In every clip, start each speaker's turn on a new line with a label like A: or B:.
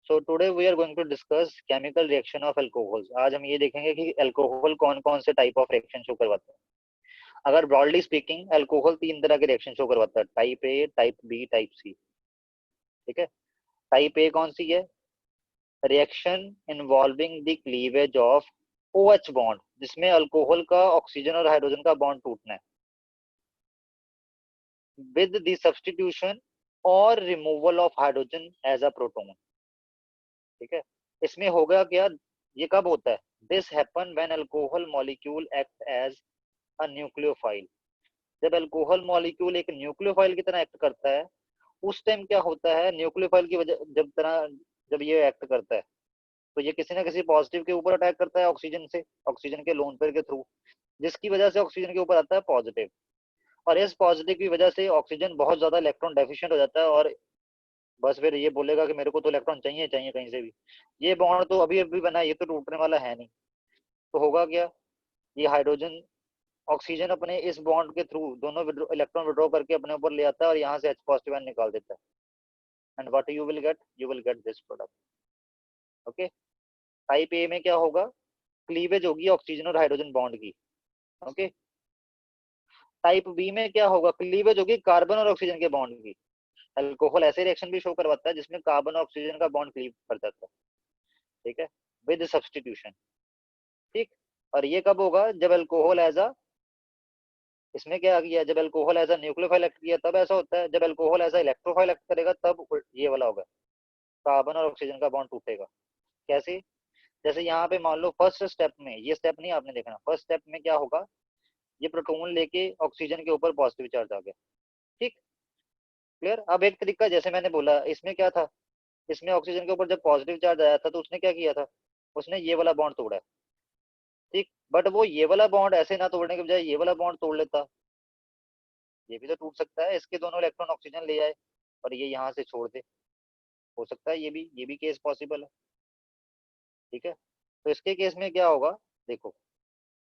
A: So today we are going to discuss chemical reaction of alcohols. आज हम ये देखेंगे कि अल्कोहल कौन कौन से टाइप ऑफ रिएक्शन शो करवाता है। अगर ब्रॉडली स्पीकिंग अल्कोहल 3 तरह के रिएक्शन शो करवाता है, type A, type B, type C. ठीक है। टाइप ए कौन सी है? Reaction involving the cleavage of OH bond, जिसमें अल्कोहल का ऑक्सीजन और हाइड्रोजन का बॉन्ड टूटना है, विद द सब्स्टिट्यूशन और removal of hydrogen as a proton. ठीक है। इसमें होगा क्या, ये कब होता है? This happen when alcohol molecule act as a nucleophile. जब अल्कोहल मॉलिक्यूल एक न्यूक्लियोफाइल की तरह एक्ट करता है, उस टाइम क्या होता है, न्यूक्लियोफाइल की वजह जब ये एक्ट करता है तो ये किसी ना किसी पॉजिटिव के ऊपर अटैक करता है ऑक्सीजन से, ऑक्सीजन के लोन पेयर के थ्रू, जिसकी वजह से ऑक्सीजन के ऊपर आता है पॉजिटिव। और इस पॉजिटिव की वजह से ऑक्सीजन बहुत ज्यादा इलेक्ट्रॉन डेफिशिएंट हो जाता है और बस फिर ये बोलेगा कि मेरे को तो इलेक्ट्रॉन चाहिए चाहिए कहीं से भी। ये बॉन्ड तो अभी अभी बना है, ये तो टूटने वाला है नहीं। तो होगा क्या, ये हाइड्रोजन ऑक्सीजन अपने इस बॉन्ड के थ्रू दोनों इलेक्ट्रॉन विड्रॉ करके अपने ऊपर ले आता है और यहाँ से H पॉजिटिव आयन निकाल देता है। And what you will get this product. Okay. Type A में क्या होगा, क्लीवेज होगी ऑक्सीजन और हाइड्रोजन बॉन्ड की। ओके। टाइप बी में क्या होगा, क्लीवेज होगी कार्बन और ऑक्सीजन के बॉन्ड की। अल्कोहल ऐसे रिएक्शन भी शो करवाता है जिसमें कार्बन और ऑक्सीजन का बॉन्ड क्लीव कर जाता है। ठीक है, विद सब्स्टिट्यूशन। ठीक। और ये कब होगा, जब अल्कोहल एज अ, इसमें क्या किया, जब alcohol as a nucleophile act किया तब ऐसा होता है। जब alcohol as a electrophile act करेगा तब ये वाला होगा, कार्बन और ऑक्सीजन का बॉन्ड टूटेगा। कैसे? जैसे यहाँ पे मान लो फर्स्ट स्टेप में, ये स्टेप नहीं आपने देखना, फर्स्ट स्टेप में क्या होगा, ये प्रोटॉन लेके ऑक्सीजन के ऊपर पॉजिटिव चार्ज आ गया। ठीक, क्लियर। अब एक तरीका जैसे मैंने बोला, इसमें क्या था, इसमें ऑक्सीजन के ऊपर जब पॉजिटिव चार्ज आया था तो उसने क्या किया था, उसने ये वाला बॉन्ड तोड़ा है। ठीक, बट वो ये वाला बॉन्ड ऐसे ना तोड़ने के बजाय ये वाला बॉन्ड तोड़ लेता, ये भी तो टूट सकता है, इसके दोनों इलेक्ट्रॉन ऑक्सीजन ले आए और ये यहाँ से छोड़ दे, हो सकता है ये भी केस पॉसिबल है। ठीक है। तो इसके केस में क्या होगा, देखो,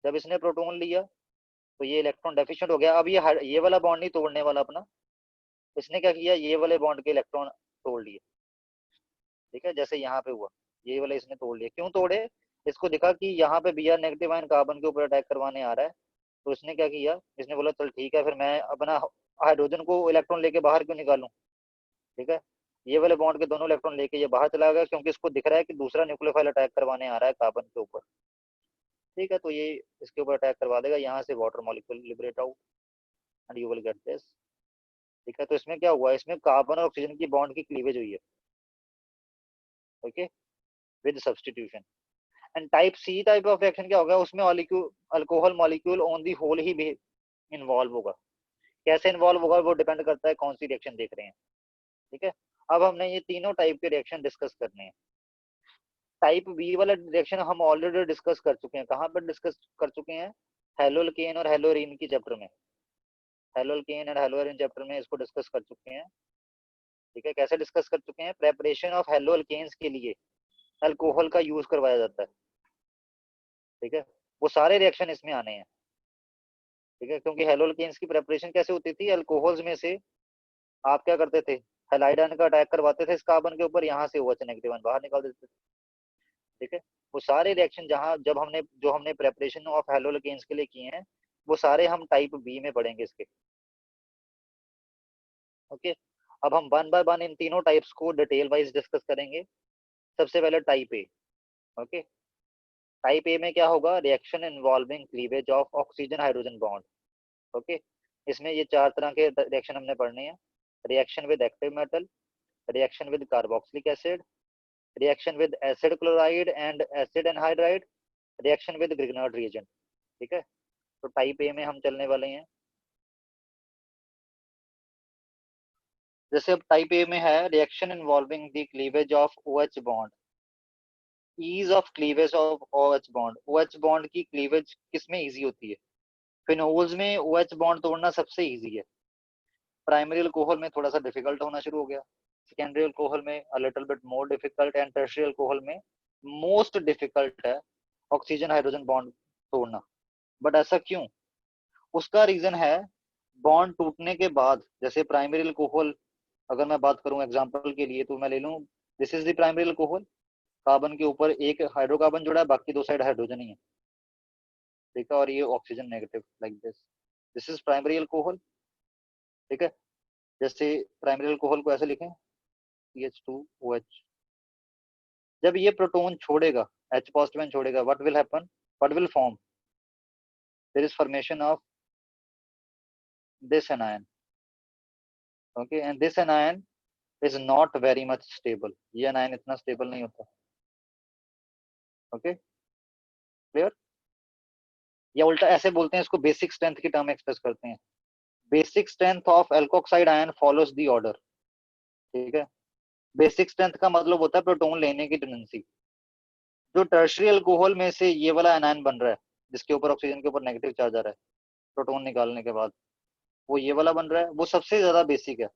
A: जब इसने प्रोटॉन लिया तो ये इलेक्ट्रॉन डेफिशिएंट हो गया। अब ये वाला बॉन्ड नहीं तोड़ने वाला अपना, इसने क्या किया, ये वाले बॉन्ड के इलेक्ट्रॉन तोड़ लिए। ठीक है, जैसे यहाँ पे हुआ, ये वाले इसने तोड़ लिए। क्यों तोड़े, इसको दिखा कि यहाँ पे Br नेगेटिव आयन कार्बन के ऊपर अटैक करवाने आ रहा है, तो इसने क्या किया, इसने बोला चल ठीक है, फिर मैं अपना हाइड्रोजन को इलेक्ट्रॉन लेके बाहर क्यों निकालूं। ठीक है, ये वाले बॉन्ड के दोनों इलेक्ट्रॉन लेके ये बाहर चला गया, क्योंकि इसको दिख रहा है कि दूसरा न्यूक्लियोफाइल अटैक करवाने आ रहा है कार्बन के ऊपर। ठीक है, तो ये इसके ऊपर अटैक करवा देगा, यहाँ से water molecule liberate out and you will get this. ठीक है, तो इसमें क्या हुआ, इसमें कार्बन और ऑक्सीजन की बॉन्ड की क्लीवेज हुई है। Okay, with substitution. And type C type of reaction क्या होगा, उसमें alcohol molecule on the whole ही इन्वॉल्व होगा। कैसे इन्वॉल्व होगा वो डिपेंड करता है कौन सी रिएक्शन देख रहे हैं। ठीक है, अब हमने ये तीनों टाइप के रिएक्शन डिस्कस करने हैं। टाइप बी वाला रिएक्शन हम ऑलरेडी डिस्कस कर चुके हैं, कहाँ पर डिस्कस कर चुके हैं, हेलोल्केन और हेलोरीन की चैप्टर में, हेलोल्केन और हेलोरीन चैप्टर में इसको डिस्कस कर चुके हैं। ठीक है, कैसे डिस्कस कर चुके हैं, प्रेपरेशन ऑफ हेलोल्केन्स के लिए अल्कोहल का यूज करवाया जाता है। ठीक है, वो सारे रिएक्शन इसमें आने हैं। ठीक है, क्योंकि हेलोल्केन्स की प्रेपरेशन कैसे होती थी, अल्कोहल्स में से आप क्या करते थे, हेलाइड आयन का अटैक करवाते थे इस कार्बन के ऊपर, यहाँ से OH नेगेटिव आयन बाहर निकाल देते थे। ठीक है, वो सारे रिएक्शन जहां जब हमने जो हमने प्रेपरेशन ऑफ हेलोल्केन्स के लिए किए हैं, वो सारे हम टाइप बी में पढ़ेंगे इसके। ओके, अब हम वन बाय वन इन तीनों टाइप्स को डिटेल वाइज डिस्कस करेंगे। सबसे पहले type A. Okay, type A में क्या होगा, reaction involving cleavage of oxygen hydrogen bond. Okay, इसमें ये 4 तरह के रिएक्शन हमने पढ़ने हैं। Reaction with active metal, reaction with carboxylic acid, reaction with acid chloride and acid anhydride, reaction with Grignard reagent. ठीक है, तो टाइप ए में हम चलने वाले हैं। जैसे अब टाइप ए में है, reaction involving the cleavage of OH bond, ease of cleavage of OH bond. OH bond की क्लीवेज किसमें इजी होती है, फिनोल्स में OH बॉन्ड तोड़ना सबसे इजी है। प्राइमरी अल्कोहल में थोड़ा सा डिफिकल्ट होना शुरू हो गया, सेकेंडरी अल्कोहल में a little bit more difficult, and tertiary alcohol में मोस्ट डिफिकल्ट है ऑक्सीजन हाइड्रोजन बॉन्ड तोड़ना। बट ऐसा क्यों, उसका रीजन है, बॉन्ड टूटने के बाद, जैसे प्राइमरी अल्कोहल, अगर मैं बात करूं एग्जांपल के लिए, तो मैं ले लूं this is the primary alcohol, carbon के ऊपर एक हाइड्रोकार्बन जुड़ा है, बाकी दो साइड हाइड्रोजन ही है, ठीक है, और ये oxygen negative like this is primary alcohol, ठीक है। जैसे प्राइमरी अल्कोहल को ऐसे लिखें CH2OH। जब ये प्रोटोन छोड़ेगा, H पॉजिटिव छोड़ेगा, what will happen, what will form, there is formation of this anion, okay, and this anion is not very much stable, ये एनायन इतना स्टेबल नहीं होता, ओके, क्लियर। या उल्टा ऐसे बोलते हैं इसको, बेसिक स्ट्रेंथ की टर्म एक्सप्रेस करते हैं, basic strength of alkoxide ion follows the order, ठीक है। बेसिक स्ट्रेंथ का मतलब होता है प्रोटोन लेने की टेंडेंसी। जो टर्शियरी अल्कोहल में से ये वाला एनायन बन रहा है, जिसके ऊपर ऑक्सीजन के ऊपर नेगेटिव चार्ज आ रहा है प्रोटोन निकालने के बाद, वो ये वाला बन रहा है, वो सबसे ज्यादा बेसिक है।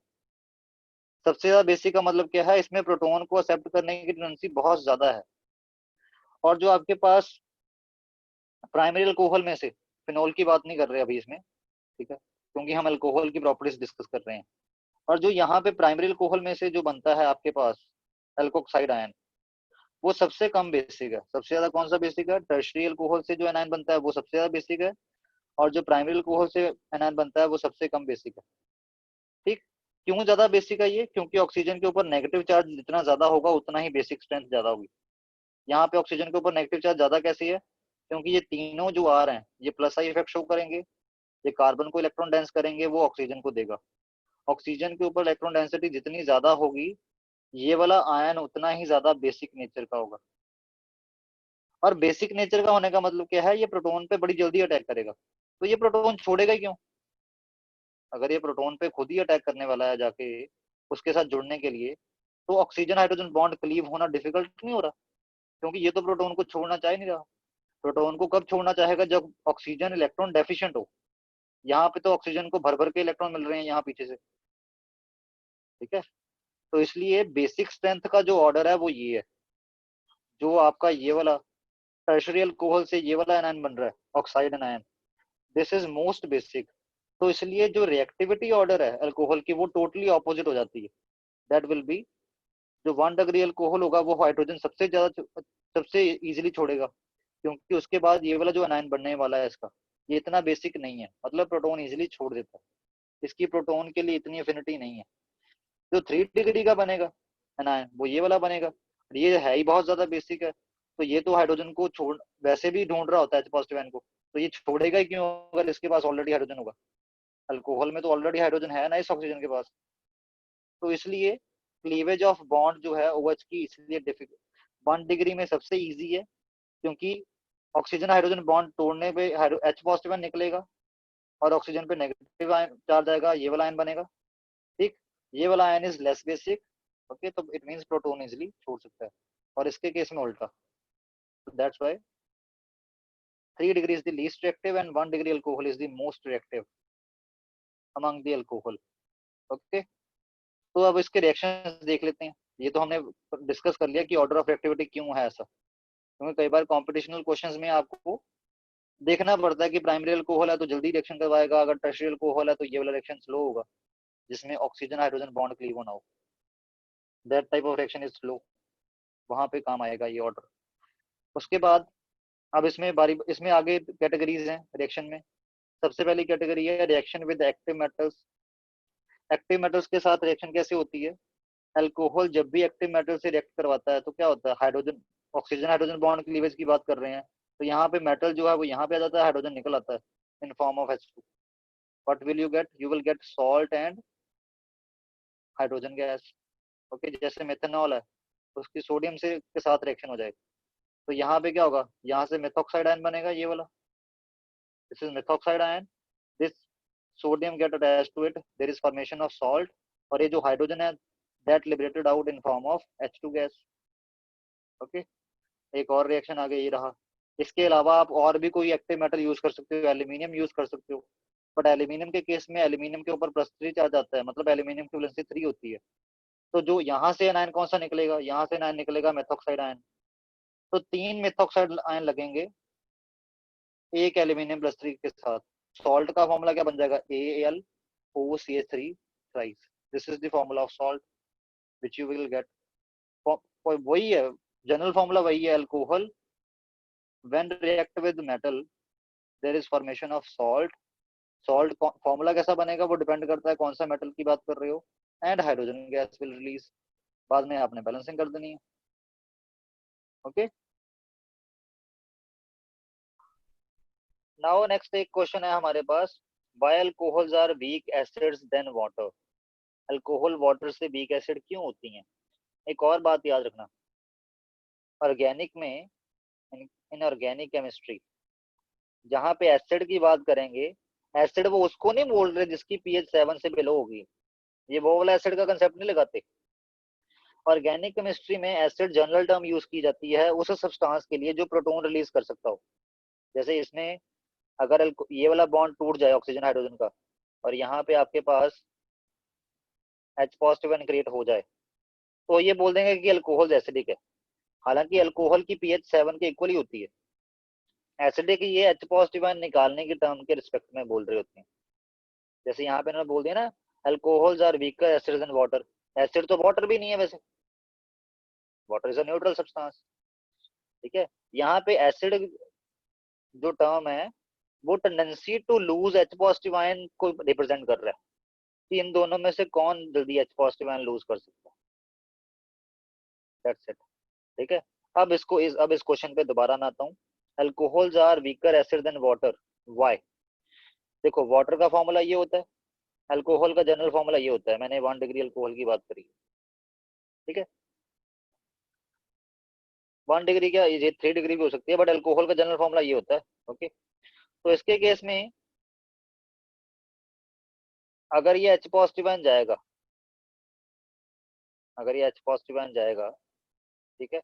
A: सबसे ज्यादा बेसिक का मतलब क्या है, इसमें प्रोटोन को एक्सेप्ट करने की टेंडेंसी बहुत ज्यादा है। और जो आपके पास प्राइमरी अल्कोहल में से, फिनॉल की बात नहीं कर रहे अभी इसमें, ठीक है, क्योंकि हम अल्कोहल की प्रॉपर्टीज डिस्कस कर रहे हैं। और जो यहाँ पे प्राइमरी अल्कोहल में से जो बनता है आपके पास एल्कोक्साइड आयन, वो सबसे कम बेसिक है। सबसे ज्यादा कौन सा बेसिक है, टर्शियरी अल्कोहल से जो एनायन बनता है वो सबसे ज्यादा बेसिक है, और जो प्राइमरी अल्कोहल से एनायन बनता है वो सबसे कम बेसिक है, ठीक। क्यों ज्यादा बेसिक है ये, क्योंकि ऑक्सीजन के ऊपर नेगेटिव चार्ज जितना ज्यादा होगा उतना ही बेसिक स्ट्रेंथ ज्यादा होगी। यहाँ पे ऑक्सीजन के ऊपर नेगेटिव चार्ज ज्यादा कैसी है, क्योंकि ये तीनों जो आ रहे हैं ये प्लस आई इफेक्ट शो करेंगे, ये कार्बन को इलेक्ट्रॉन डेंस करेंगे, वो ऑक्सीजन को देगा। ऑक्सीजन के ऊपर इलेक्ट्रॉन डेंसिटी जितनी ज्यादा होगी, ये वाला आयन उतना ही ज्यादा बेसिक नेचर का होगा। और बेसिक नेचर का होने का मतलब क्या है, ये प्रोटोन पे बड़ी जल्दी अटैक करेगा। तो ये प्रोटोन छोड़ेगा ही क्यों, अगर ये प्रोटोन पे खुद ही अटैक करने वाला है जाके उसके साथ जुड़ने के लिए, तो ऑक्सीजन हाइड्रोजन बॉन्ड क्लीव होना डिफिकल्ट नहीं हो रहा, क्योंकि ये तो प्रोटोन को छोड़ना चाह नहीं रहा। प्रोटोन को कब छोड़ना चाहेगा, जब ऑक्सीजन इलेक्ट्रॉन डेफिशिएंट हो। यहाँ पे तो ऑक्सीजन को भर भर के इलेक्ट्रॉन मिल रहे हैं यहाँ पीछे से, ठीक है। तो इसलिए बेसिक स्ट्रेंथ का जो ऑर्डर है वो ये है, जो आपका ये वाला टर्शियरी अल्कोहल से ये वाला एनायन बन रहा है oxide anion, this is most basic. तो इसलिए जो रिएक्टिविटी ऑर्डर है अल्कोहल की वो टोटली ऑपोजिट हो जाती है। दैट विल बी, जो 1 डिग्री अल्कोहल होगा वो हाइड्रोजन सबसे ज्यादा सबसे इजीली छोड़ेगा, क्योंकि उसके बाद ये वाला जो एनायन बनने वाला है इसका, ये इतना बेसिक नहीं है, मतलब प्रोटोन इजीली छोड़ देता है, इसकी प्रोटोन के लिए इतनी एफिनिटी नहीं है। जो 3 डिग्री का बनेगा एनायन वो ये वाला बनेगा, ये है ही बहुत ज्यादा बेसिक है, तो ये तो हाइड्रोजन को छोड़ वैसे भी ढूंढ रहा होता है पॉजिटिव आयन को, तो ये छोड़ेगा ही क्यों अगर इसके पास ऑलरेडी हाइड्रोजन होगा। अल्कोहल में तो ऑलरेडी हाइड्रोजन है ना इस ऑक्सीजन के पास। तो इसलिए क्लीवेज ऑफ बॉन्ड जो है OH की इसलिए डिफिकल्ट 1 डिग्री में सबसे इजी है, क्योंकि ऑक्सीजन हाइड्रोजन बॉन्ड तोड़ने पे H पॉजिटिव निकलेगा और ऑक्सीजन पे नेगेटिव चार्ज आएगा, ये वाला आयन बनेगा, ठीक। ये वाला ion is less basic, okay, तो इट मींस प्रोटोन इजीली छोड़ सकता है। और इसके केस में उल्टा, so that's why 3 degree is the least reactive and 1 degree alcohol is the most reactive among the alcohol, okay। तो अब इसके रिएक्शंस देख लेते हैं। ये तो हमने डिस्कस कर लिया कि ऑर्डर ऑफ रिएक्टिविटी क्यों है ऐसा, क्योंकि कई बार कॉम्पिटिशनल क्वेश्चंस में आपको देखना पड़ता है कि प्राइमरी अल्कोहल है तो जल्दी रिएक्शन करवाएगा, अगर टर्शियरी अल्कोहल है तो ये वाला रिएक्शन स्लो होगा जिसमें ऑक्सीजन हाइड्रोजन बॉन्ड क्लीव होना हो, that type of reaction is slow, वहां पे काम आएगा ये ऑर्डर। उसके बाद अब इसमें आगे कैटेगरीज हैं रिएक्शन में। सबसे पहली कैटेगरी है reaction with active metals. Active metals के साथ रिएक्शन कैसे होती है, अल्कोहल जब भी एक्टिव मेटल से रिएक्ट करवाता है तो क्या होता है, hydrogen oxygen hydrogen bond cleavage की बात कर रहे हैं, तो यहाँ पे मेटल जो है वो यहाँ पे आ जाता है, हाइड्रोजन निकल आता है इन form of H2। What will you get, you will gate salt and hydrogen gas, okay. जैसे मेथनॉल है उसकी सोडियम से के साथ रिएक्शन हो जाएगी, तो यहाँ पे क्या होगा, यहाँ से मेथॉक्साइड आयन बनेगा, ये वाला, this is methoxide ion, this sodium get attached to it, there is formation of salt, और ये जो हाइड्रोजन है that liberated out in form of H2 gas, okay. एक और रिएक्शन आगे ये रहा। इसके अलावा आप और भी कोई एक्टिव मेटल यूज कर सकते हो, एल्यूमिनियम यूज कर सकते हो, बट एल्यूमिनियम के केस में एल्यूमिनियम के ऊपर +3 चार्ज आता है, मतलब एल्यूमिनियम की वैलेंसी 3 होती है। तो जो यहाँ से एनायन कौन सा निकलेगा, यहाँ से एनायन निकलेगा मेथॉक्साइड आयन, तो 3 मेथॉक्साइड आयन लगेंगे एक एल्यूमिनियम +3 के साथ। सॉल्ट का फॉर्मूला क्या बन जाएगा, AlOCH3 thrice, this is the formula of salt which you will get वही है, जनरल फॉर्मूला वही है, alcohol when react with metal there is formation of salt. Salt formula कैसा बनेगा वो डिपेंड करता है कौन सा मेटल की बात कर रहे हो, and hydrogen gas will release. बाद में आपने बैलेंसिंग कर देनी है। ओके, नाउ नेक्स्ट एक क्वेश्चन है हमारे पास, why alcohols are weak acids than water. Alcohol water से वीक एसिड क्यों होती हैं। एक और बात याद रखना, ऑर्गेनिक में, इन ऑर्गेनिक केमिस्ट्री जहाँ पे एसिड की बात करेंगे, एसिड वो उसको नहीं बोल रहे जिसकी पीएच 7 से बिलो होगी, ये वो वाला एसिड का कंसेप्ट नहीं लगाते। ऑर्गेनिक केमिस्ट्री में एसिड जनरल टर्म यूज की जाती है उस सब्सटेंस के लिए जो प्रोटॉन रिलीज कर सकता हो। जैसे इसमें अगर ये वाला बॉन्ड टूट जाए ऑक्सीजन हाइड्रोजन का, और यहाँ पे आपके पास H पॉजिटिव आयन क्रिएट हो जाए, तो ये बोल देंगे कि अल्कोहल एसिडिक है। हालांकि अल्कोहल की पीएच 7 के इक्वल ही होती है। एसिडिक ये H पॉजिटिव आयन निकालने के टर्म के रिस्पेक्ट में बोल रहे होते हैं। जैसे यहाँ पे उन्होंने बोल दिया ना, alcohols are weaker acids than water. Acid तो वाटर भी नहीं है वैसे, water is a neutral substance. ठीक है, यहाँ पे एसिड जो टर्म है वो tendency to lose H positive ion को रिप्रेजेंट कर रहा है, कि इन दोनों में से कौन जल्दी H पॉजिटिव आयन लूज कर सकता है। That's it. ठीक है, अब इस क्वेश्चन पे दोबारा मैं आता हूँ। Alcohols are weaker acid than water, why. देखो वाटर का फॉर्मूला ये होता है, अल्कोहल का जनरल फॉर्मूला ये होता है, मैंने 1 डिग्री अल्कोहल की बात करी। ठीक है, 1 डिग्री क्या, ये 3 डिग्री भी हो सकती है, बट अल्कोहल का जनरल फॉर्मूला ये होता है। ओके, तो इसके केस में अगर ये H पॉजिटिव आयन जाएगा, अगर ये H पॉजिटिव आयन जाएगा, ठीक है,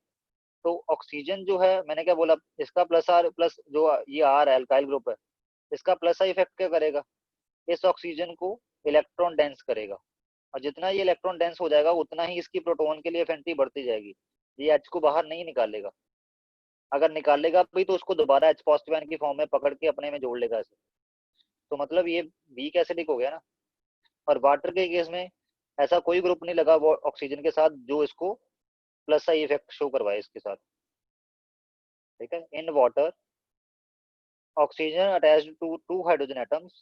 A: तो ऑक्सीजन जो है, मैंने क्या बोला, इसका प्लस आर प्लस जो ये आर है अल्काइल ग्रुप है, इसका प्लस आई इफेक्ट क्या करेगा, इस ऑक्सीजन को इलेक्ट्रॉन डेंस करेगा। और जितना ये इलेक्ट्रॉन डेंस हो जाएगा उतना ही इसकी प्रोटॉन के लिए एफिनिटी बढ़ती जाएगी। ये एच को बाहर नहीं निकालेगा, अगर निकालेगा भी तो उसको दोबारा H पॉजिटिव आयन की फॉर्म में पकड़ के अपने में जोड़ लेगा ऐसे। तो मतलब ये वीक एसिडिक हो गया ना। और वाटर के केस में ऐसा कोई ग्रुप नहीं लगा वो ऑक्सीजन के साथ जो इसको प्लस आई इफेक्ट शो करवाए इसके साथ। ठीक है, in water oxygen attached to two hydrogen atoms,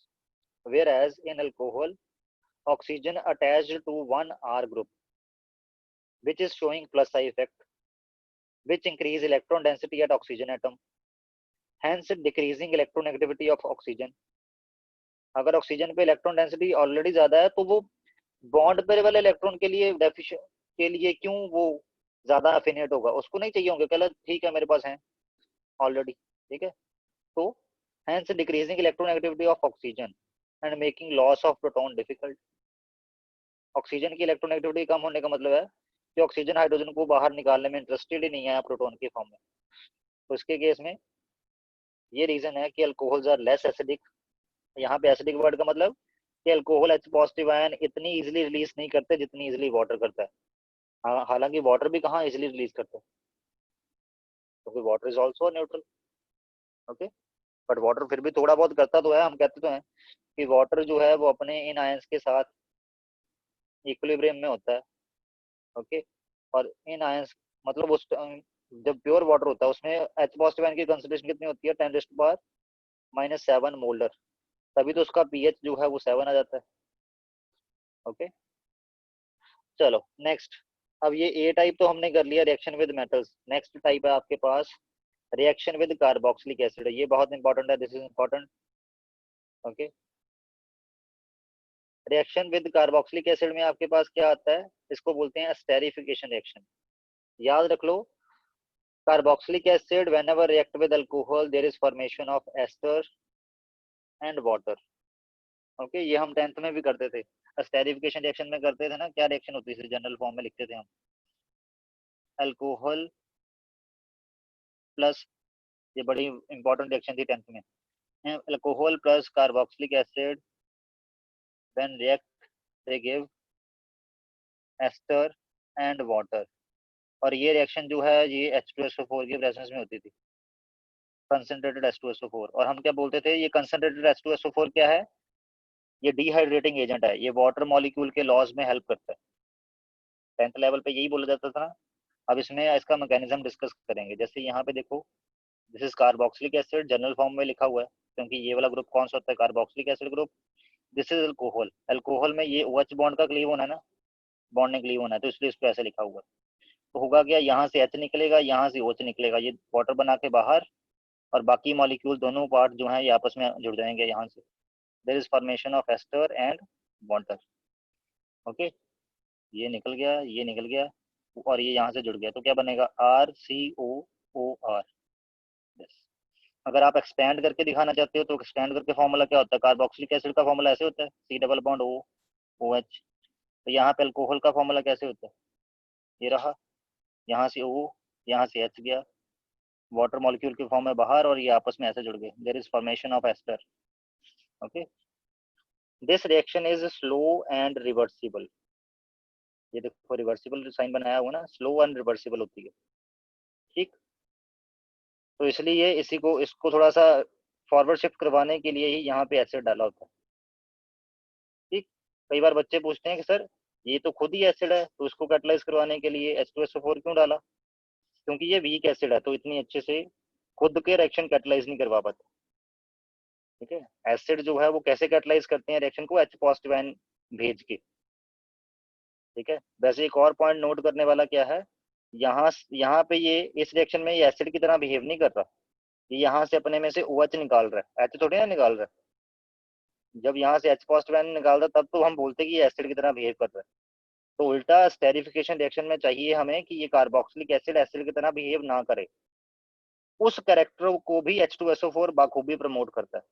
A: whereas in alcohol oxygen attached to one R group, which is showing plus I effect, which increase electron density at oxygen atom, hence decreasing electronegativity of oxygen। अगर oxygen पे electron density already ज्यादा है तो वो bond पे वाले electron के लिए डेफिशिएंट के लिए क्यों वो ज्यादा अफिनिएट होगा, उसको नहीं चाहिए होंगे, कहला ठीक है मेरे पास है ऑलरेडी। ठीक है, तो hence decreasing electronegativity of oxygen and making loss of proton difficult। Oxygen की इलेक्ट्रोनेगेटिविटी कम होने का मतलब है कि ऑक्सीजन हाइड्रोजन को बाहर निकालने में इंटरेस्टेड ही नहीं है प्रोटॉन के फॉर्म में। तो इसके केस में ये रीजन है कि अल्कोहल्स आर लेस एसिडिक। यहाँ पे एसिडिक वर्ड का मतलब कि अल्कोहल H पॉजिटिव आयन इतनी इजीली रिलीज नहीं करते जितनी इजीली वाटर करता है। हालांकि वाटर भी कहाँ इजीली रिलीज करता है, क्योंकि water is also neutral. Okay, but water फिर भी थोड़ा बहुत करता तो है। हम कहते तो हैं कि वाटर जो है वो अपने इन आयंस के साथ इक्विलिब्रियम में होता है। ओके, और इन आयंस मतलब उस जब प्योर वाटर होता है उसमें H पॉजिटिव आयन की कंसंट्रेशन कितनी होती है, 10⁻⁻⁷ मोलर, तभी तो उसका पीएच जो है वो 7 आ जाता है। ओके, चलो नेक्स्ट। अब ये ए टाइप तो हमने कर लिया, reaction with metals. Next type है आपके पास रिएक्शन विद कार्बोक्सिलिक एसिड। ये बहुत इंपॉर्टेंट है, this is important. Okay, reaction with carboxylic acid में आपके पास क्या आता है, इसको बोलते हैं एस्टेरिफिकेशन रिएक्शन। याद रख लो, carboxylic acid whenever react with alcohol there is formation of ester and water। Okay, ये हम 10th में भी करते थे, एस्टेरिफिकेशन रिएक्शन में करते थे ना। क्या रिएक्शन होती थी, जनरल फॉर्म में लिखते थे हम, अल्कोहल प्लस, ये बड़ी इंपॉर्टेंट रिएक्शन थी 10th में, alcohol plus carboxylic acid when react they give ester and water. और ये रिएक्शन जो है ये H2SO4 की प्रेजेंस में होती थी, कंसंट्रेटेड H2SO4। और हम क्या बोलते थे, ये कंसंट्रेटेड H2SO4 क्या है, ये डिहाइड्रेटिंग एजेंट है, ये वाटर मॉलिक्यूल के लॉस में हेल्प करता है। 10th लेवल पे यही बोला जाता था ना, अब इसमें इसका मैकेनिज्म डिस्कस करेंगे। जैसे यहाँ पे देखो, this is carboxylic acid, general form में लिखा हुआ है, क्योंकि ये वाला ग्रुप कौन सा होता है, carboxylic acid group. This is alcohol, alcohol में ये OH बॉन्ड का क्लीव होना है ना, बॉन्ड ने क्लीव होना है, तो इसलिए इसको ऐसे लिखा हुआ है। तो होगा क्या, यहाँ से H निकलेगा, यहाँ से OH निकलेगा, ये वाटर बना के बाहर, और बाकी मॉलिक्यूल दोनों पार्ट जो है ये आपस में जुड़ जाएंगे यहाँ से। There is formation of ester and water. Okay, ये निकल गया, ये निकल गया, और ये यहाँ से जुड़ गया, तो क्या बनेगा, RCOOR। अगर आप एक्सपेंड करके दिखाना चाहते हो तो एक्सपेंड करके फॉर्मूला क्या होता है, कार्बोक्सिलिक एसिड का फॉर्मूला ऐसे होता है, C double bond O OH। तो यहाँ पे अल्कोहल का फॉर्मूला कैसे होता है, ये रहा, यहाँ से O, यहाँ से H गया, वाटर मॉलिक्यूल के फॉर्म में बाहर, और ये आपस में ऐसे जुड़ गए, there is formation of ester. Okay, this reaction is slow and reversible. ये देखो रिवर्सिबल साइन बनाया हुआ ना, स्लो एंड रिवर्सिबल होती है, ठीक। तो इसलिए इसी को, इसको थोड़ा सा फॉरवर्ड शिफ्ट करवाने के लिए ही यहाँ पे एसिड डाला होता है, ठीक। कई बार बच्चे पूछते हैं कि सर ये तो खुद ही एसिड है, तो इसको कैटलाइज करवाने के लिए H2SO4 क्यों डाला, क्योंकि ये वीक एसिड है, तो इतनी अच्छे से खुद के रिएक्शन कैटलाइज नहीं करवा पाते, ठीक है। एसिड जो है वो कैसे कैटलाइज करते हैं रिएक्शन को, H पॉजिटिव आयन भेज के, ठीक है। वैसे एक और पॉइंट नोट करने वाला क्या है, यहाँ यहाँ पे ये इस रिएक्शन में ये एसिड की तरह बिहेव नहीं कर रहा, ये यहाँ से अपने में से OH निकाल रहा है, H थोड़ी ना निकाल रहा है। जब यहाँ से H पॉजिटिव आयन निकाल रहा है तब तो हम बोलते हैं कि ये एसिड की तरह बिहेव कर रहा है। तो उल्टा स्टेरिफिकेशन रिएक्शन में चाहिए हमें कि ये कार्बोक्सिलिक एसिड एसिड की तरह बिहेव ना करे, उस कैरेक्टर को भी H2SO4 बाखूबी प्रमोट करता है,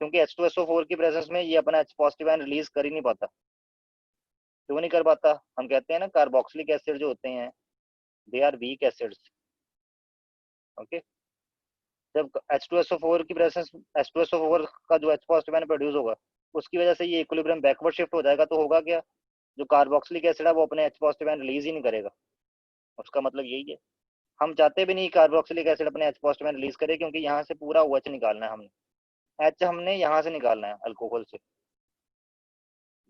A: क्योंकि H2SO4 की प्रेजेंस में ये अपना H पॉजिटिव आयन रिलीज कर ही नहीं पाता। क्यों नहीं कर पाता, हम कहते हैं ना कार्बोक्सिलिक एसिड जो होते हैं they are weak acids. Okay, जब H2SO4 की प्रेजेंस, H2SO4 का जो H पॉजिटिव आयन प्रोड्यूस होगा उसकी वजह से ये इक्विलिब्रियम बैकवर्ड शिफ्ट हो जाएगा, तो होगा क्या, जो कार्बोक्सिलिक एसिड है वो अपने H पॉजिटिव आयन रिलीज ही नहीं करेगा। उसका मतलब यही है, हम चाहते भी नहीं कार्बोक्सिलिक एसिड अपने H पॉजिटिव आयन रिलीज करे, क्योंकि यहाँ से पूरा OH निकालना है हमने, H हमने यहाँ से निकालना है अल्कोहल से,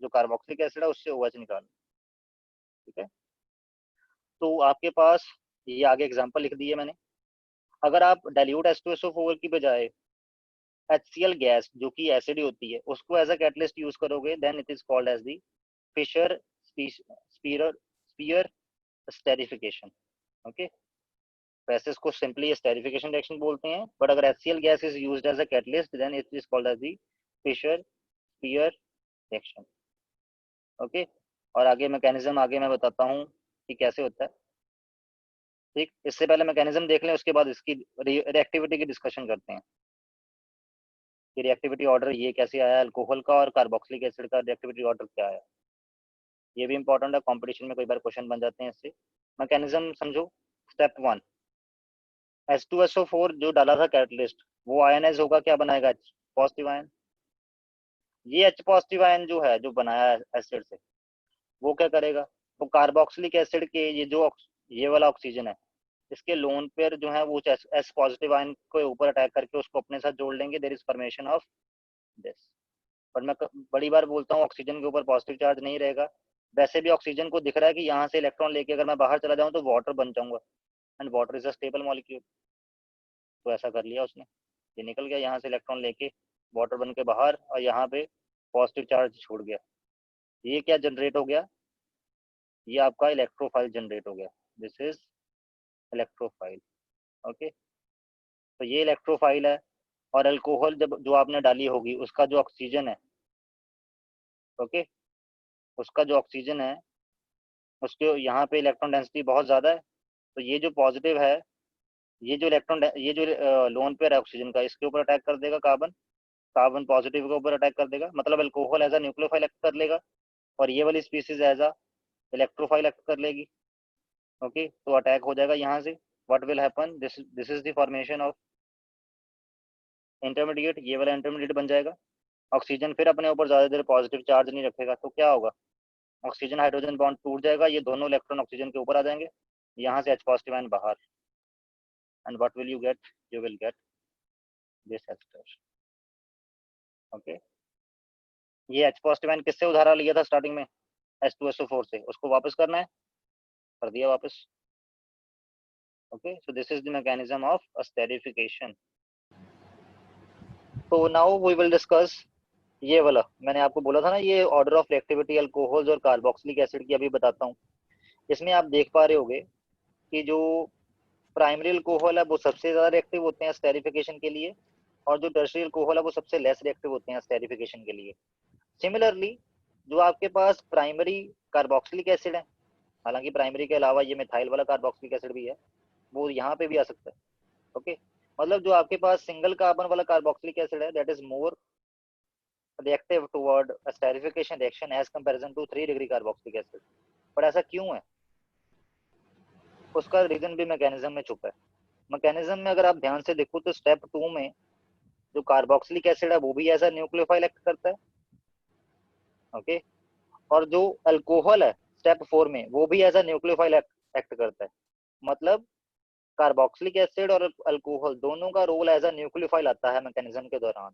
A: जो कार्बोक्सिलिक एसिड है उससे OH निकालना, ठीक है। तो आपके पास ये आगे एग्जांपल लिख दिए मैंने। अगर आप डाइल्यूट H2SO4 की बजाय HCl गैस जो कि एसिड ही होती है उसको एज अ कैटलिस्ट यूज करोगे, then it is called as the Fischer Speier esterification. Okay, वैसे इसको सिंपली स्टेरिफिकेशन रिएक्शन बोलते हैं, बट अगर HCl gas is used as a catalyst then it is called as the Fischer Speier reaction. Okay, और आगे mechanism आगे मैं बताता हूँ कि कैसे होता है, ठीक। इससे पहले मैकेनिज्म देख लें, उसके बाद इसकी रिएक्टिविटी की डिस्कशन करते हैं कि रिएक्टिविटी ऑर्डर ये कैसे आया, अल्कोहल का और कार्बोक्सिलिक एसिड का रिएक्टिविटी ऑर्डर क्या है। ये भी इंपॉर्टेंट है, कंपटीशन में कई बार क्वेश्चन बन जाते हैं इससे। मैकेनिज्म समझो। स्टेप 1, H2SO4 जो डाला था कैटलिस्ट वो आयनाइज होगा, क्या बनाएगा, H पॉजिटिव आयन। ये H पॉजिटिव आयन जो है जो बनाया एसिड से, वो क्या करेगा, वो कार्बोक्सिलिक एसिड के ये वाला ऑक्सीजन है इसके लोन पेयर जो है वो एस पॉजिटिव आयन के ऊपर अटैक करके उसको अपने साथ जोड़ लेंगे, there is formation of this. पर मैं बड़ी बार बोलता हूँ ऑक्सीजन के ऊपर पॉजिटिव चार्ज नहीं रहेगा, वैसे भी ऑक्सीजन को दिख रहा है कि यहाँ से इलेक्ट्रॉन लेके अगर मैं बाहर चला जाऊँ तो वाटर बन जाऊंगा, and water is a stable molecule. तो ऐसा कर लिया उसने, ये निकल गया यहाँ से इलेक्ट्रॉन लेके वाटर बन के बाहर, और यहाँ पे पॉजिटिव चार्ज छोड़ गया। ये क्या जनरेट हो गया, ये आपका इलेक्ट्रोफाइल जनरेट हो गया, दिस इज इलेक्ट्रोफाइल। ओके, तो ये इलेक्ट्रोफाइल है। और अल्कोहल जब जो आपने डाली होगी उसका जो ऑक्सीजन है, ओके, उसका जो ऑक्सीजन है उसके यहाँ पे इलेक्ट्रॉन डेंसिटी बहुत ज़्यादा है, तो ये जो पॉजिटिव है, ये जो ये जो लोन पेयर है ऑक्सीजन का इसके ऊपर अटैक कर देगा, कार्बन कार्बन पॉजिटिव के ऊपर अटैक कर देगा, मतलब alcohol as a nucleophile act कर लेगा, और ये वाली species as a electrophile act कर लेगी। ओके, तो अटैक हो जाएगा यहाँ से, what will happen, this is the formation of intermediate, ये वाला इंटरमीडिएट बन जाएगा। ऑक्सीजन फिर अपने ऊपर ज़्यादा देर पॉजिटिव चार्ज नहीं रखेगा, तो क्या होगा, ऑक्सीजन हाइड्रोजन बॉन्ड टूट जाएगा, ये दोनों इलेक्ट्रॉन ऑक्सीजन के ऊपर आ जाएंगे, यहाँ से H पॉजिटिव आयन बाहर, and what will you get, you will get this ester. Okay, ये H पॉजिटिव आयन किससे उधारा लिया था स्टार्टिंग में, H2SO4 से, उसको वापस करना है, कर दिया वापस। Okay, so this is the mechanism of esterification. तो now we will discuss ये वाला, मैंने आपको बोला था ना ये ऑर्डर ऑफ रिएक्टिविटी अल्कोहल्स और कार्बोक्सिलिक एसिड की अभी बताता हूँ। इसमें आप देख पा रहे होगे कि जो प्राइमरी अल्कोहल है वो सबसे ज्यादा रिएक्टिव होते हैं स्टेरिफिकेशन के लिए, और जो टर्शियरी अल्कोहल है वो सबसे लेस रिएक्टिव होते हैं स्टेरिफिकेशन के लिए। सिमिलरली जो आपके पास प्राइमरी कार्बोक्सिलिक एसिड है, हालांकि प्राइमरी के अलावा ये मिथाइल वाला कार्बोक्सिलिक एसिड भी है, वो यहाँ पे भी आ सकता है। ओके, मतलब जो आपके पास सिंगल कार्बन वाला कार्बोक्सिलिक एसिड है that is more reactive toward a esterification reaction as comparison to 3 degree carboxylic acid। पर ऐसा क्यों है, उसका रीजन भी मैकेनिज्म में छुपा है। मैकेनिज्म में अगर आप ध्यान से देखो तो स्टेप 2 में जो कार्बोक्सिलिक एसिड है वो भी ऐसा न्यूक्लियोफाइल एक्ट करता है। ओके, और जो अल्कोहल है स्टेप 4 में वो भी ऐसा न्यूक्लियोफाइल एक्ट करता है। मतलब कार्बोक्सिलिक एसिड और अल्कोहल दोनों का रोल एज अ न्यूक्लियोफाइल आता है मैकेनिज्म के दौरान।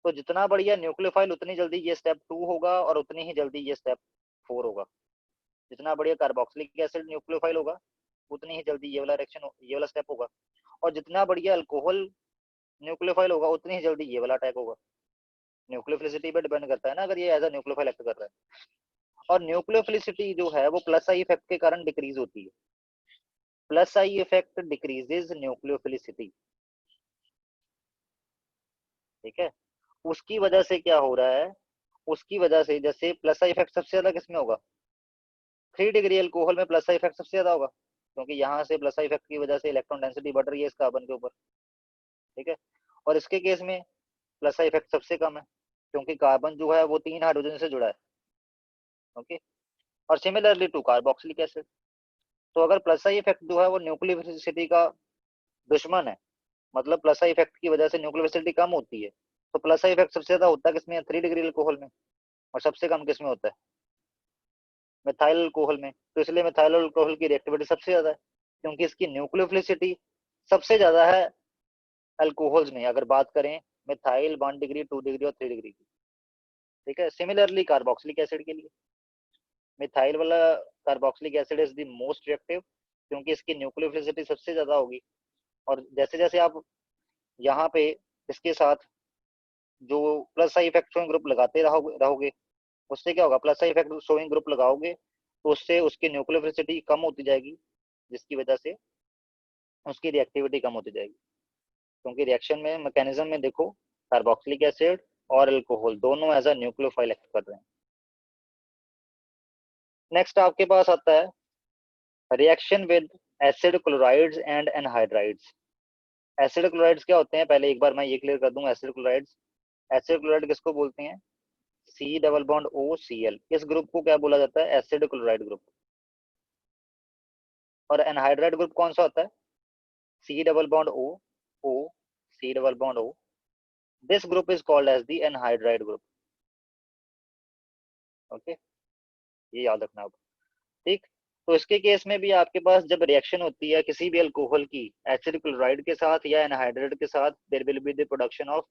A: तो जितना बढ़िया न्यूक्लियोफाइल उतनी जल्दी ये स्टेप 2 होगा और उतनी ही जल्दी ये स्टेप 4 होगा। जितना बढ़िया कार्बोक्सिलिक एसिड न्यूक्लियोफाइल होगा उतनी ही जल्दी ये वाला रिएक्शन ये वाला स्टेप होगा, और जितना बढ़िया अल्कोहल न्यूक्लियोफाइल होगा उतनी ही जल्दी ये वाला अटैक होगा। न्यूक्लियोफिलिसिटी पे डिपेंड करता है ना, अगर ये एज अ न्यूक्लियोफाइल एक्ट कर रहा है। और न्यूक्लियोफिलिसिटी जो है वो प्लस आई इफेक्ट के कारण डिक्रीज होती है। Plus I effect decreases nucleophilicity. ठीक है, उसकी वजह से क्या हो रहा है, उसकी वजह से जैसे प्लस आई इफेक्ट सबसे ज्यादा किसमें होगा, 3 डिग्री अल्कोहल में प्लस आई इफेक्ट सबसे ज्यादा होगा, क्योंकि यहाँ से प्लस आई इफेक्ट की वजह से इलेक्ट्रॉन डेंसिटी बढ़ रही है इस कार्बन के ऊपर। ठीक है, और इसके केस में प्लस आई इफेक्ट सबसे कम है, क्योंकि कार्बन जो है वो 3 हाइड्रोजन से जुड़ा है। ओके, और सिमिलरली टू कार्बोक्सिलिक एसिड। तो अगर प्लस आई इफेक्ट जो है वो न्यूक्लियोफिलिसिटी का दुश्मन है, मतलब प्लस आई इफेक्ट की वजह से न्यूक्लियोफिलिसिटी कम होती है, तो प्लस आई इफेक्ट सबसे ज्यादा होता है किसमें, 3 डिग्री अल्कोहल में, और सबसे कम किसमें होता है, मिथाइल अल्कोहल में। तो इसलिए मिथाइल अल्कोहल की रिएक्टिविटी सबसे ज्यादा है, क्योंकि इसकी न्यूक्लियोफिलिसिटी सबसे ज्यादा है अल्कोहल्स में, अगर बात करें मिथाइल 1 डिग्री 2 डिग्री और 3 डिग्री की। ठीक है, सिमिलरली कार्बोक्सिलिक एसिड के लिए मिथाइल वाला carboxylic acid is the most reactive, क्योंकि इसकी न्यूक्लियोफिलिसिटी सबसे ज्यादा होगी। और जैसे जैसे आप यहाँ पे इसके साथ जो plus I effect showing group लगाते रहोगे उससे क्या होगा, plus I effect showing group लगाओगे तो उससे उसकी न्यूक्लियोफिलिसिटी कम होती जाएगी, जिसकी वजह से उसकी रिएक्टिविटी कम होती जाएगी। क्योंकि रिएक्शन में मैकेनिज्म में देखो कार्बोक्सिलिक एसिड और अल्कोहल दोनों एज अ न्यूक्लियोफाइल एक्ट कर रहे हैं। नेक्स्ट आपके पास आता है reaction with acid chlorides and anhydrides. Acid chlorides क्या होते हैं, पहले एक बार मैं ये क्लियर कर दूं। एसिड क्लोराइड किसको बोलते हैं, C double bond O C L, इस ग्रुप को क्या बोला जाता है, एसिड क्लोराइड ग्रुप। और एनहाइड्राइड ग्रुप कौन सा होता है, C double bond O O C double bond O, this group is called as the anhydride group. Okay, ये याद रखना आप। ठीक, तो इसके केस में भी आपके पास जब रिएक्शन होती है किसी भी अल्कोहल की एसिड क्लोराइड के साथ या एनहाइड्राइड के साथ, there will be the production of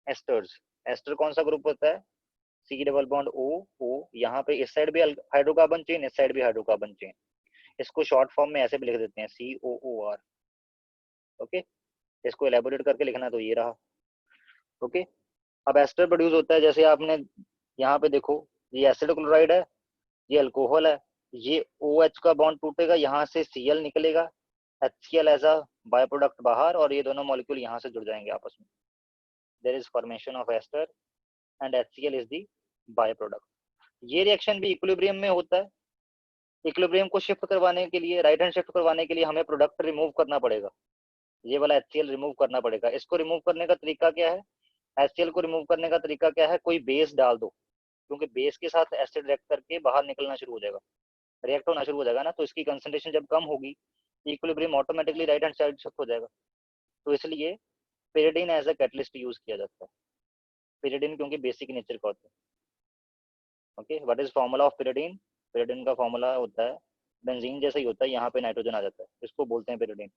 A: esters. Ester कौन सा ग्रुप होता है, सी डबल बॉन्ड ओ ओ, यहाँ पे इस साइड भी हाइड्रोकार्बन चेन, इस साइड भी हाइड्रोकार्बन चेन। इसको शॉर्ट फॉर्म में ऐसे भी लिख देते हैं सी ओ ओ आर। ओके, इसको एलेबोरेट करके लिखना तो ये रहा। ओके, अब एस्टर प्रोड्यूस होता है, जैसे आपने यहाँ पे देखो ये एसिड क्लोराइड है, ये अल्कोहल है, ये ओ एच का बॉन्ड टूटेगा, यहाँ से सी एल निकलेगा, H C L as a by product बाहर, और ये दोनों मॉलिक्यूल यहाँ से जुड़ जाएंगे आपस में। There is formation of ester and H C L is the by product. ये रिएक्शन भी इक्विलिब्रियम में होता है। इक्विलिब्रियम को शिफ्ट करवाने के लिए, राइट हैंड शिफ्ट करवाने के लिए हमें प्रोडक्ट रिमूव करना पड़ेगा, ये वाला HCl रिमूव करना पड़ेगा। इसको रिमूव करने का तरीका क्या है, HCl को रिमूव करने का तरीका क्या है, कोई बेस डाल दो, क्योंकि बेस के साथ एसिड रिएक्ट करके बाहर निकलना शुरू हो जाएगा, रिएक्ट होना शुरू हो जाएगा ना, तो इसकी कंसंट्रेशन जब कम होगी equilibrium automatically right hand side shift हो जाएगा। तो इसलिए pyridine as a catalyst use किया जाता है। पेरिडीन क्योंकि बेसिक नेचर का होता है। Okay, what is formula of pyridine, pyridine का फॉर्मूला होता है बेंजीन जैसा ही होता है, यहाँ पे नाइट्रोजन आ जाता है, इसको बोलते हैं पेरिडीन।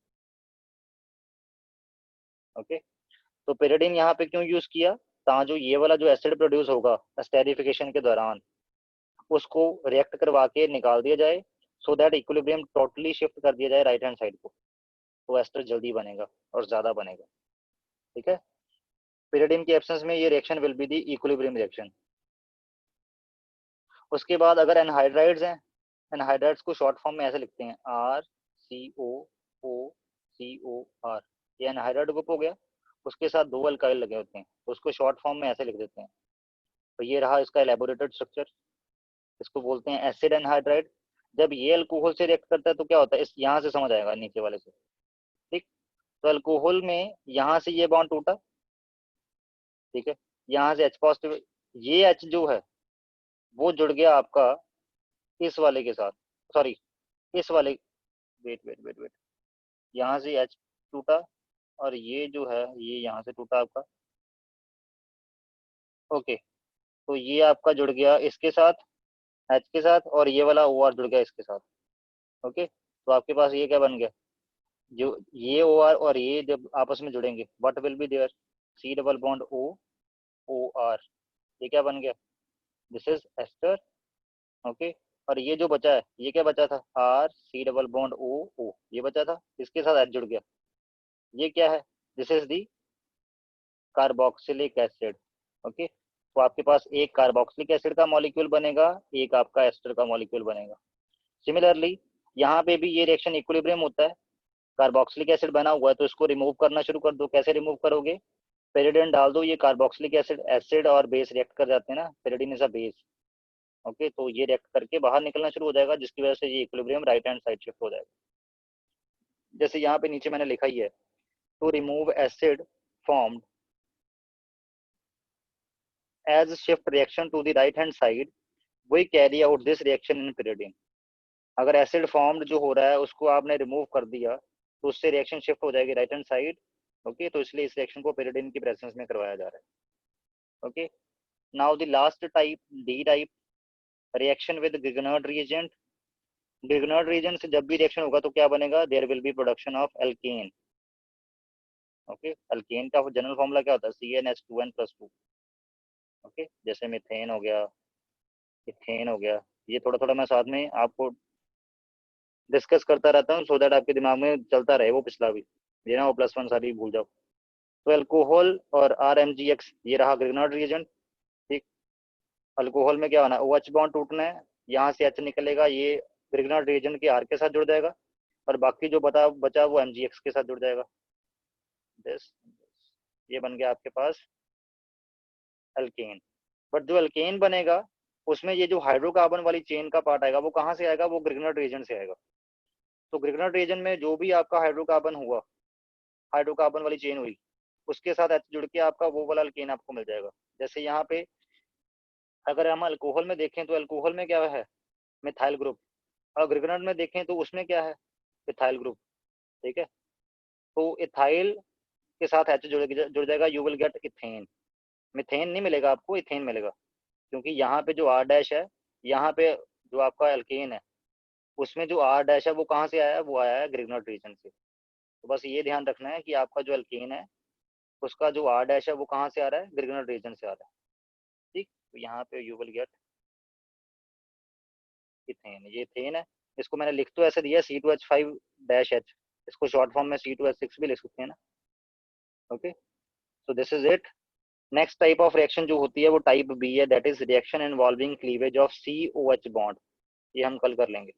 A: ओके, तो पेरिडीन यहाँ पे क्यों यूज किया, जो ये वाला जो एसिड प्रोड्यूस होगा एस्टेरिफिकेशन के दौरान उसको रिएक्ट करवा के निकाल दिया जाए, so that equilibrium totally shift कर दिया जाए राइट हैंड साइड को, तो एस्टर जल्दी बनेगा और ज्यादा बनेगा। ठीक है, pyridine की एब्सेंस में ये reaction will be the equilibrium reaction. उसके बाद अगर एनहाइड्राइड्स हैं, एनहाइड्राइड्स को शॉर्ट फॉर्म में ऐसे लिखते हैं RCOOCOR, ये एनहाइड्राइड ग्रुप हो गया, उसके साथ 2 अल्काइल लगे होते हैं, तो उसको शॉर्ट फॉर्म में ऐसे लिख देते हैं। तो ये रहा इसका एलेबोरेटेड स्ट्रक्चर, इसको बोलते हैं एसिड एनहाइड्राइड। जब ये अल्कोहल से रिएक्ट करता है तो क्या होता है, इस यहाँ से समझ आएगा नीचे वाले से। ठीक, तो अल्कोहल में यहाँ से ये बॉन्ड टूटा, ठीक है, यहाँ से H पॉजिटिव, ये H जो है वो जुड़ गया आपका इस वाले के साथ, सॉरी इस वाले, वेट वेट वेट वेट, यहाँ से H टूटा और ये जो है ये यहाँ से टूटा आपका। ओके, तो ये आपका जुड़ गया इसके साथ, H के साथ, और ये वाला OR जुड़ गया इसके साथ। ओके, तो आपके पास ये क्या बन गया, जो ये OR और ये जब आपस में जुड़ेंगे what will be there, C double bond OR, ये क्या बन गया, दिस इज एस्टर। ओके, और ये जो बचा है ये क्या बचा था, RC डबल बॉन्ड O, ये बचा था, इसके साथ H जुड़ गया, ये क्या है, this is the carboxylic acid. Okay, तो आपके पास एक कार्बोक्सिलिक एसिड का मॉलिक्यूल बनेगा, एक आपका एस्टर का मॉलिक्यूल बनेगा। सिमिलरली यहाँ पे भी ये रिएक्शन इक्विलिब्रियम होता है, कार्बोक्सिलिक एसिड बना हुआ है तो इसको रिमूव करना शुरू कर दो। कैसे रिमूव करोगे, पेरिडीन डाल दो, ये कार्बोक्सिलिक एसिड, एसिड और बेस रिएक्ट कर जाते हैं ना, pyridine is a base. Okay, तो ये रिएक्ट करके बाहर निकलना शुरू हो जाएगा, जिसकी वजह से ये equilibrium right hand side shift हो जाएगा। जैसे यहाँ पे नीचे मैंने लिखा ही है, to remove acid formed as shift reaction to the right hand side we carry out this reaction in pyridine। अगर एसिड फॉर्म्ड जो हो रहा है उसको आपने रिमूव कर दिया तो उससे रिएक्शन शिफ्ट हो जाएगी राइट हैंड साइड। ओके, तो इसलिए इस रिएक्शन को pyridine की प्रेजेंस में करवाया जा रहा है। Okay, now the last type, D type, reaction with Grignard reagent. Grignard reagent से जब भी रिएक्शन होगा तो क्या बनेगा, there will be production of alkane. Okay, alkane का जनरल फॉर्मूला क्या होता है, CnH2n+2। ओके, जैसे मीथेन हो गया, इथेन हो गया, ये थोड़ा थोड़ा मैं साथ में आपको डिस्कस करता रहता हूँ, सो दैट आपके दिमाग में चलता रहे वो पिछला भी, ये ना वो +1 सारी भूल जाओ। तो अल्कोहल और RMgX, ये रहा ग्रिग्नार्ड रिएजेंट। ठीक, अल्कोहल में क्या होना है, OH बॉन्ड टूटना है, यहाँ से H निकलेगा, ये ग्रिग्नार्ड रिएजेंट के R के साथ जुड़ जाएगा, और बाकी जो बचा वो MgX के साथ जुड़ जाएगा। दिस, ये बन गया आपके पास अल्केन। बट जो अल्केन बनेगा उसमें ये जो हाइड्रोकार्बन वाली चेन का पार्ट आएगा वो कहाँ से आएगा, वो ग्रिग्नार्ड रिएजेंट से आएगा। तो ग्रिग्नार्ड रिएजेंट में जो भी आपका हाइड्रोकार्बन हुआ, हाइड्रोकार्बन वाली चेन हुई, उसके साथ H जुड़ के आपका वो वाला अल्केन आपको मिल जाएगा। जैसे यहाँ पे अगर हम अल्कोहल में देखें तो अल्कोहल में क्या है, मिथाइल ग्रुप, और ग्रिग्नार्ड में देखें तो उसमें क्या है, मिथाइल ग्रुप। ठीक है, तो इथाइल के साथ H जुड़ जाएगा, you will gate ethane. Methane नहीं मिलेगा आपको, इथेन मिलेगा, क्योंकि यहाँ पे जो R' है, यहाँ पे जो आपका एल्केन है उसमें जो R' है वो कहाँ से आया है, वो आया है ग्रिग्नार्ड रीजन से। तो बस ये ध्यान रखना है कि आपका जो एल्केन है उसका जो R' है वो कहाँ से आ रहा है, ग्रिग्नार्ड रीजन से आ रहा है। ठीक, तो यहाँ पे यू विल गेट इथेन, ये इथेन है, इसको मैंने लिख तो ऐसे दिया C2H5-H, इसको शॉर्ट फॉर्म में C2H6 भी लिख सकते हैं ना। Okay, so this is it. Next type of reaction जो होती है वो टाइप बी है, that is reaction involving cleavage of COH bond, ये हम कल कर लेंगे।